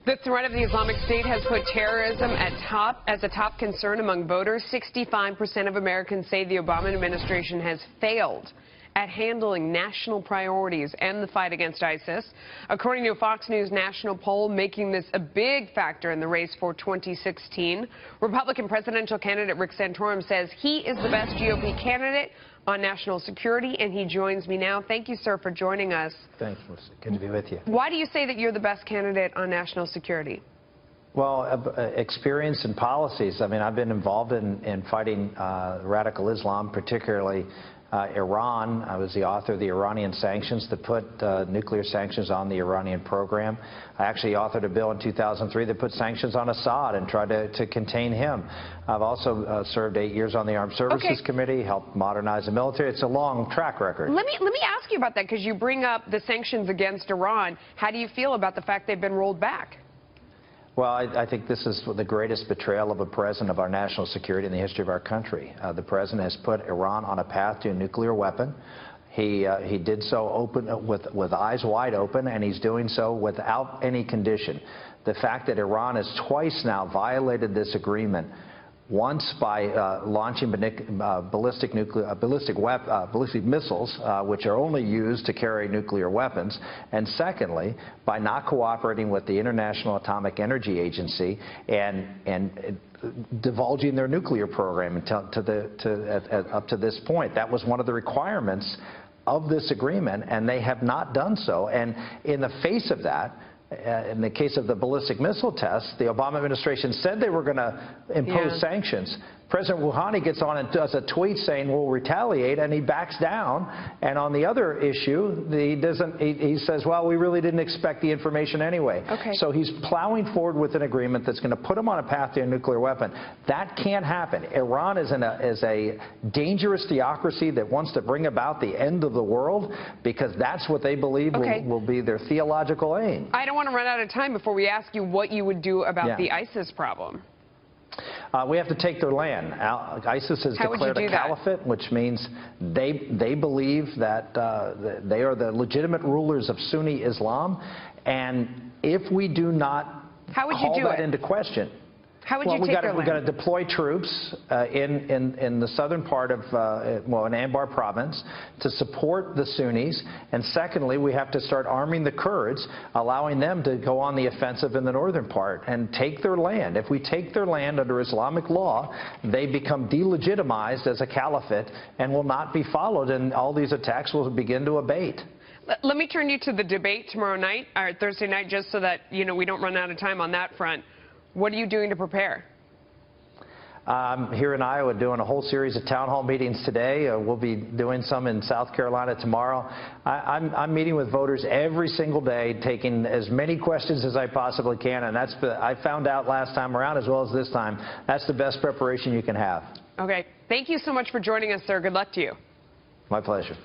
The threat of the Islamic State has put terrorism as a top concern among voters. 65% of Americans say the Obama administration has failed at handling national priorities and the fight against ISIS. According to a Fox News national poll making this a big factor in the race for 2016, Republican presidential candidate Rick Santorum says he is the best GOP candidate on national security, and he joins me now. Thank you, sir, for joining us. Thanks, Melissa. Good to be with you. Why do you say that you're the best candidate on national security? Well, experience and policies. I mean, I've been involved in fighting radical Islam, particularly Iran. I was the author of the Iranian sanctions that put nuclear sanctions on the Iranian program. I actually authored a bill in 2003 that put sanctions on Assad and tried to contain him. I've also served 8 years on the Armed Services Committee, helped modernize the military. It's a long track record. Let me ask you about that, because you bring up the sanctions against Iran. How do you feel about the fact they've been rolled back? Well, I think this is the greatest betrayal of a president of our national security in the history of our country. The president has put Iran on a path to a nuclear weapon. He did so with eyes wide open, and he's doing so without any condition. The fact that Iran has twice now violated this agreement, once by launching ballistic missiles, which are only used to carry nuclear weapons, and secondly, by not cooperating with the International Atomic Energy Agency and divulging their nuclear program up to this point. That was one of the requirements of this agreement, and they have not done so. And in the face of that, in the case of the ballistic missile tests, the Obama administration said they were going to impose sanctions. President Rouhani gets on and does a tweet saying we'll retaliate, and he backs down. And on the other issue, he says, well, we really didn't expect the information anyway. So he's plowing forward with an agreement that's going to put him on a path to a nuclear weapon. That can't happen. Iran is a dangerous theocracy that wants to bring about the end of the world, because that's what they believe will be their theological aim. I don't want to run out of time before we ask you what you would do about the ISIS problem. We have to take their land. ISIS has declared a caliphate, which means they believe that they are the legitimate rulers of Sunni Islam. And if we do not call that into question, how would you take their land? We've got to deploy troops in the southern part of, in Anbar province to support the Sunnis. And secondly, we have to start arming the Kurds, allowing them to go on the offensive in the northern part and take their land. If we take their land under Islamic law, they become delegitimized as a caliphate and will not be followed, and all these attacks will begin to abate. Let me turn you to the debate tomorrow night, or Thursday night, just so that we don't run out of time on that front. What are you doing to prepare? Here in Iowa, doing a whole series of town hall meetings today. We'll be doing some in South Carolina tomorrow. I'm meeting with voters every single day, taking as many questions as I possibly can, and I found out last time around as well as this time, that's the best preparation you can have. Okay. Thank you so much for joining us, sir. Good luck to you. My pleasure.